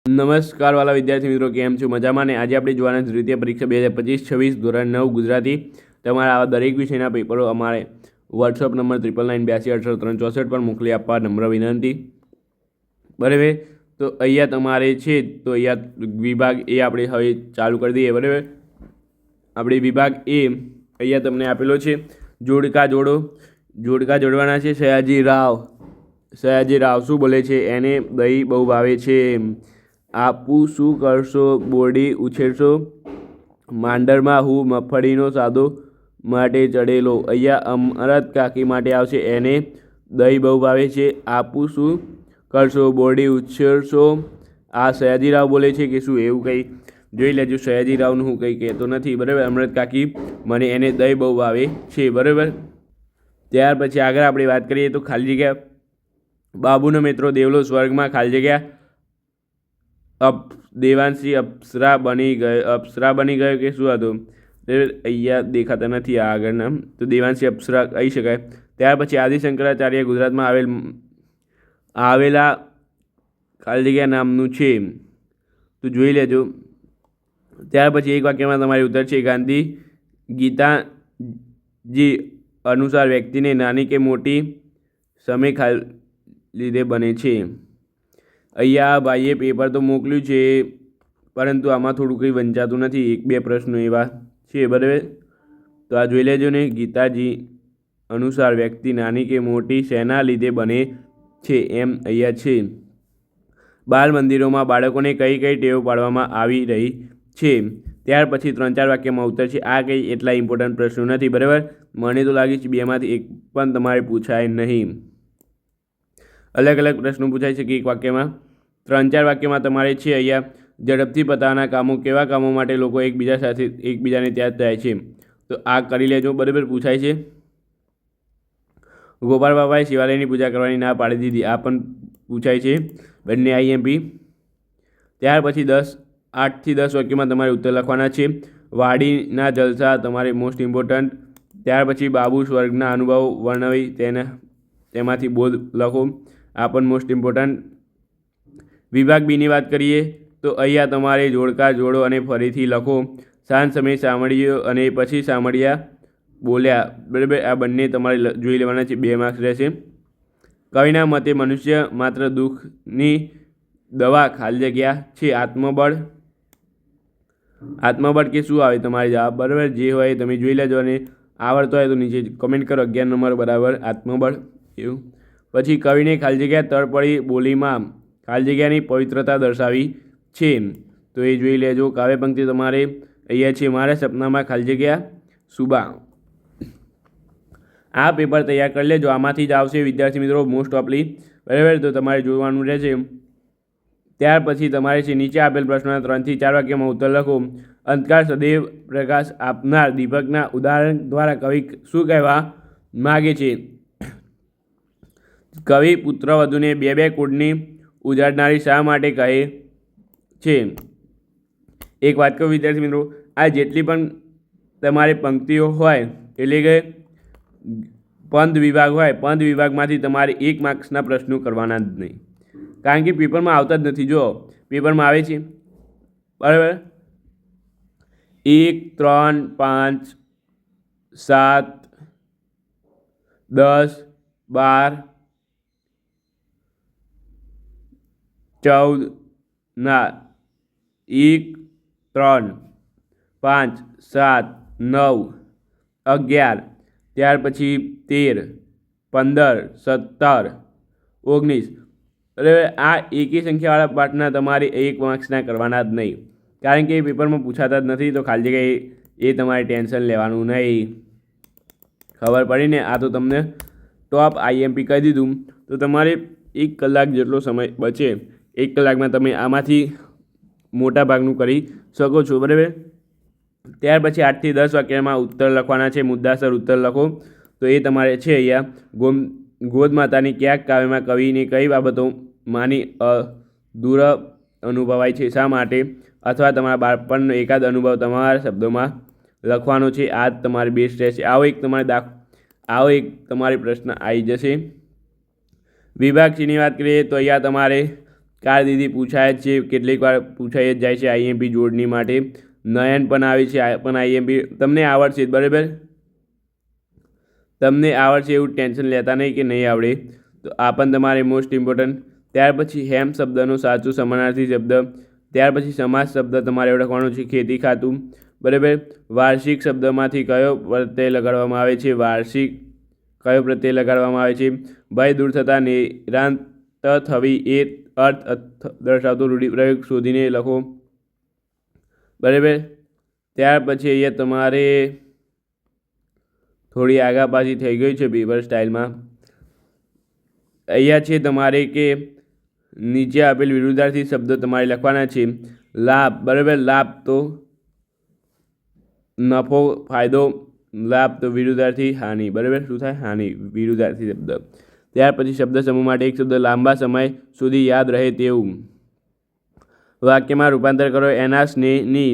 નમસ્કાર વાલા વિદ્યાર્થી મિત્રો, કેમ છો? મજામાં ને? આજે આપણે જોવાના દ્વિતીય પરીક્ષા 2025-26 ધોરણ 9 ગુજરાતી તમારા આવા દરેક વિષયના પેપરો અમારે વોટ્સઅપ નંબર 9982886364 પર મોકલી આપવા નમ્ર વિનંતી. બરાબર, તો અહીંયા તમારે છે તો અહીંયા વિભાગ એ આપણે હવે ચાલુ કરી દઈએ. બરાબર, આપણે વિભાગ એ અહીંયા તમને આપેલો છે. જોડકા જોડવાના છે. સયાજી રાવ શું બોલે છે? એને દહીં બહુ ભાવે છે. આપું શું કરશો? બોરડી ઉછેરશો. માંડરમાં હું મગફળીનો સાદો માટે ચડેલો. અહીંયા અમરત કાકી માટે આવશે. એને દહીં બહુ ભાવે છે. આપું શું કરશો? બોરડી ઉછેરશો. આ સયાજીરાવ બોલે છે કે શું? એવું કંઈ જોઈ લેજો. સયાજીરાવનું હું કંઈ કહેતો નથી. બરાબર, અમરત કાકી મને એને દહીં બહુ ભાવે છે. બરાબર, ત્યાર પછી આગળ આપણે વાત કરીએ તો ખાલી જગ્યા બાબુનો મિત્રો દેવલો સ્વર્ગમાં ખાલી જગ્યા દેવાંશી અપ્સરા બની ગયો કે શું હતું? અહીંયા દેખાતા નથી આગળના, તો દેવાંશી અપ્સરા કહી શકાય. ત્યાર પછી આદિશંકરાચાર્ય ગુજરાતમાં આવેલા ખાલી જગ્યા નામનું છે, તો જોઈ લેજો. ત્યાર પછી એક વાક્યમાં તમારી ઉત્તર છે. ગાંધી ગીતાજી અનુસાર વ્યક્તિને નાની કે મોટી સમય લીધે બને છે. અહીંયા ભાઈએ પેપર તો મોકલ્યું છે, પરંતુ આમાં થોડું કંઈ વંચાતું નથી. 1-2 પ્રશ્નો એવા છે. બરાબર, તો આ જોઈ લેજો ને. ગીતાજી અનુસાર વ્યક્તિ નાની કે મોટી શેના લીધે બને છે એમ અહીંયા છે. બાળ મંદિરોમાં બાળકોને કઈ કઈ ટેવ પાડવામાં આવી રહી છે? ત્યાર પછી 3-4 વાક્યમાં ઉત્તર છે. આ કંઈ એટલા ઇમ્પોર્ટન્ટ પ્રશ્નો નથી. બરાબર, મને તો લાગે છે 2માંથી 1 પણ તમારે પૂછાય નહીં. અલગ અલગ પ્રશ્નો પૂછાય છે કે એક વાક્યમાં. 3-4 વાક્યમાં તમારે છે અહીંયા ઝડપથી પતાવવાના કામો. કેવા કામો માટે લોકો એકબીજાને ત્યાં જાય છે? તો આ કરી લેજો. બરાબર, પૂછાય છે. ગોપાલ બાબાએ શિવાલયની પૂજા કરવાની ના પાડી દીધી. આ પણ પૂછાય છે. બંને આઈએમપી. ત્યાર પછી 8 થી 10 વાક્યમાં તમારે ઉત્તર લખવાના છે. વાડીના જલસા તમારે મોસ્ટ ઇમ્પોર્ટન્ટ. ત્યાર પછી બાબુ સ્વર્ગના અનુભવો વર્ણવી તેમાંથી બોધ લખો. આ પણ મોસ્ટ ઇમ્પોર્ટન્ટ. વિભાગ બીની વાત કરીએ તો અહીંયા તમારે જોડકા જોડો અને ફરીથી લખો. સાંજ સમયે સાંભળ્યો અને પછી સાંભળ્યા બોલ્યા. બરાબર, આ બંને તમારે જોઈ લેવાના છે. 2 માર્ક્સ રહેશે. કવિના મતે મનુષ્ય માત્ર દુઃખની દવા ખાલી જગ્યા છે. આત્મબળ કે શું આવે તમારે જવાબ? બરાબર, જે હોય તમે જોઈ લેજો અને આવડતો હોય તો નીચે કમેન્ટ કરો. 11 નંબર બરાબર આત્મબળ એવું. પછી કવિને ખાલી જગ્યા તળપડી બોલીમાં ખાલી જગ્યાની પવિત્રતા દર્શાવી છે, તો એ જોઈ લેજો. કાવ્ય પંક્તિ તમારે અહીંયા છે. મારા સપનામાં ખાલી જગ્યા સુબા. આ પેપર તૈયાર કરી લેજો. આમાંથી જ આવશે વિદ્યાર્થી મિત્રો મોસ્ટ ઓફલી. બરાબર, તો તમારે જોવાનું રહેશે. ત્યાર પછી તમારે છે નીચે આપેલ પ્રશ્નોના 3 થી 4 વાક્યમાં ઉત્તર લખો. અંધકાર સદૈવ પ્રકાશ આપનાર દીપકના ઉદાહરણ દ્વારા કવિ શું કહેવા માગે છે? કવિ પુત્રવધૂને 2 કુળની ઉજાડનારી શા માટે કહે છે? એક વાત કહું વિદ્યાર્થી મિત્રો, આ જેટલી પણ તમારે પંક્તિઓ હોય એટલે કે પંદ વિભાગ હોય, પંદ વિભાગમાંથી તમારે 1 માર્ક્સના પ્રશ્નો કરવાના જ નહીં, કારણ કે પેપરમાં આવતા જ નથી. જો પેપરમાં આવે છે બરાબર 1, 3, 5, 7, 10, 12, 14 ના 1, 3, 5, 7, 9, 11, ત્યાર પછી 13, 15, 17, 19. બરાબર, આ એકી સંખ્યાવાળા પાઠના તમારે 1 માર્ક્સના કરવાના જ નહીં, કારણ કે એ પેપરમાં પૂછાતા જ નથી. તો ખાલી જગ્યાએ એ તમારે ટેન્શન લેવાનું નહીં. ખબર પડી ને? આ તો તમને ટોપ આઈએમપી કહી દીધું. તો તમારે 1 કલાક જેટલો સમય બચે. 1 કલાકમાં તમે આમાંથી મોટા ભાગનું કરી શકો છો. બરાબર, ત્યાર પછી 8 થી 10 વાક્યમાં ઉત્તર લખવાના છે. મુદ્દાસર ઉત્તર લખો. તો એ તમારે છે અહીંયા ગોદ માતાની ક્યાંક કાવ્યમાં કવિની કઈ બાબતો માની દૂર અનુભવાય છે, શા માટે? અથવા તમારા બાળપણનો એકાદ અનુભવ તમારા શબ્દોમાં લખવાનો છે. આ જ તમારે બેસ્ટ રહેશે. આવો એક તમારે પ્રશ્ન આવી જશે. વિભાગ સીની વાત કરીએ તો અહીંયા તમારે કારકિર્દી પૂછાય જ છે, કેટલીક વાર પૂછાઈ જ જાય છે આઈએમપી જોડણી માટે. નયન પણ આવે છે, આ પણ આઈએમપી તમને આવડશે જ, બરાબર. તમને આવડશે એવું ટેન્શન લેતા નહીં કે નહીં આવડે, તો આ પણ તમારે મોસ્ટ ઇમ્પોર્ટન્ટ. ત્યાર પછી હેમ શબ્દનો સાચું સમાનાર્થી શબ્દ. ત્યાર પછી સમાસ શબ્દ તમારે ઓળખવાનો છે, ખેતી ખાતું, બરાબર. વાર્ષિક શબ્દમાંથી કયો પ્રત્યય લગાડવામાં આવે છે? વાર્ષિક કયો પ્રત્યય લગાડવામાં આવે છે? ભય દૂર થતાં નિરાંત થવી એ અર્થ દર્શાવતો રૂઢિપ્રયોગ શોધીને લખો, બરાબર. ત્યાર પછી અહીંયા તમારે થોડી આગા પાછી થઈ ગઈ છે પેપર સ્ટાઇલમાં. અહીંયા છે તમારે કે નીચે આપેલ વિરુદ્ધાર્થી શબ્દો તમારે લખવાના છે. લાભ, બરાબર. લાભ તો નફો, ફાયદો. લાભ તો વિરુદ્ધાર્થી હાનિ, બરાબર. શું થાય? હાનિ, વિરુદ્ધાર્થી શબ્દ. ત્યાર પછી શબ્દ સમૂહ માટે એક શબ્દ લાંબા સમય સુધી યાદ રહે તેવું વાક્યમાં રૂપાંતર કરો. એના સ્નેહની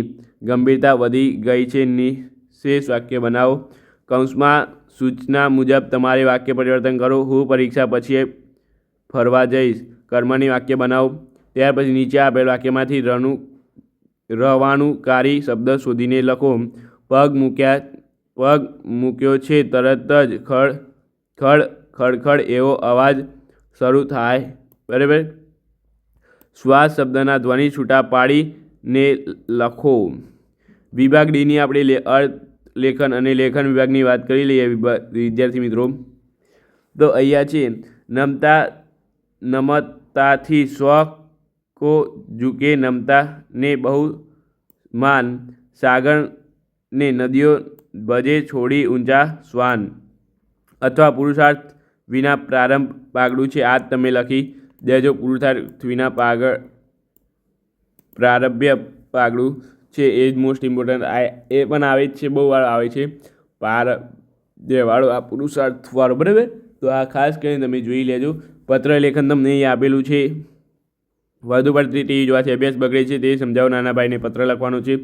ગંભીરતા વધી ગઈ છે. નિશેષ વાક્ય બનાવો. કૌંસમાં સૂચના મુજબ તમારે વાક્ય પરિવર્તન કરો. હું પરીક્ષા પછી ફરવા જઈશ. કર્મની વાક્ય બનાવો. ત્યાર પછી નીચે આપેલ વાક્યમાંથી રવાનુંકારી શબ્દ શોધીને લખો. પગ મૂક્યો છે તરત જ ખડખડ એવો અવાજ શરૂ થાય, બરાબર. શ્વાસ શબ્દના ધ્વનિ છૂટા પાડીને લખો. વિભાગ ડીની આપણે અર્થ લેખન અને લેખન વિભાગની વાત કરી લઈએ વિદ્યાર્થી મિત્રો. તો અહીંયા છે નમતાથી સ્વ કો ઝુકે, નમતાને બહુ માન, સાગરને નદીઓ ભજે છોડી ઊંચા શ્વાન. અથવા પુરુષાર્થ વિના પ્રારંભ પાગડું છે. આ તમે લખી દેજો. પુરુષાર્થ વિના પ્રારંભ્ય પાગડું છે, એ જ મોસ્ટ ઇમ્પોર્ટન્ટ. એ પણ આવે જ છે, બહુ વાર આવે છે વાળો આ પુરુષાર્થવાળો, બરાબર. તો આ ખાસ કરીને તમે જોઈ લેજો. પત્ર લેખન તમને અહીં આપેલું છે. વધુ પડતી ટીવી જોવાથી અભ્યાસ બગડે છે તે સમજાવો. નાના ભાઈને પત્ર લખવાનું છે.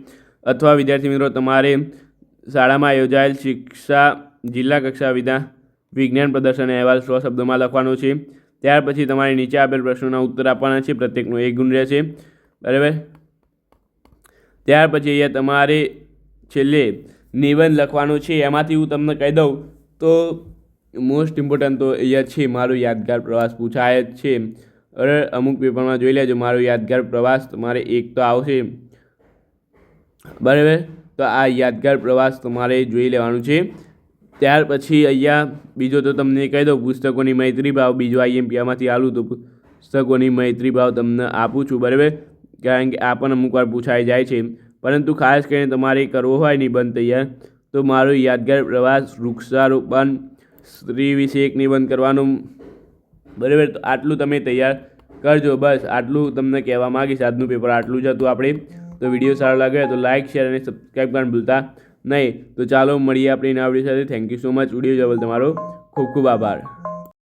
અથવા વિદ્યાર્થી મિત્રો તમારે શાળામાં યોજાયેલ શિક્ષા જિલ્લા કક્ષા વિજ્ઞાન પ્રદર્શન અહેવાલ 100 શબ્દોમાં લખવાનો છે. ત્યાર પછી તમારે નીચે આપેલ પ્રશ્નોના ઉત્તર આપવાના છે. પ્રત્યેકનો 1 ગુણ રહેશે, બરાબર. ત્યાર પછી અહીંયા તમારે છેલ્લે નિબંધ લખવાનો છે. એમાંથી હું તમને કહી દઉં તો મોસ્ટ ઇમ્પોર્ટન્ટ તો અહીંયા છે મારો યાદગાર પ્રવાસ પૂછાય જ છે. અમુક પેપરમાં જોઈ લેજો. મારો યાદગાર પ્રવાસ તમારે એક તો આવશે, બરાબર. તો આ યાદગાર પ્રવાસ તમારે જોઈ લેવાનું છે. ત્યાર પછી અહીંયા બીજો તો તમને કહી દઉં, પુસ્તકોની મૈત્રી ભાવ. બીજો આઈએમપીમાંથી આલું તો પુસ્તકોની મૈત્રી ભાવ તમને આપું છું, બરાબર. કારણ કે આ પણ અમુક વાર પૂછાઈ જાય છે. પરંતુ ખાસ કરીને તમારે કરવો હોય નિબંધ તૈયાર, તો મારો યાદગાર પ્રવાસ, વૃક્ષારોપણ, સ્ત્રી વિશે એક નિબંધ કરવાનું, બરાબર. તો આટલું તમે તૈયાર કરજો. બસ આટલું તમને કહેવા માગીશ. આજનું પેપર આટલું જ હતું આપણે. તો વિડીયો સારો લાગે તો લાઇક, શેર અને સબસ્ક્રાઈબ કરવાનું ભૂલતા નહીં. તો ચાલો મળીએ આપણે નવા વિડીયો સાથે. Thank you so much. Video જોવા તમારો ખૂબ ખૂબ આભાર.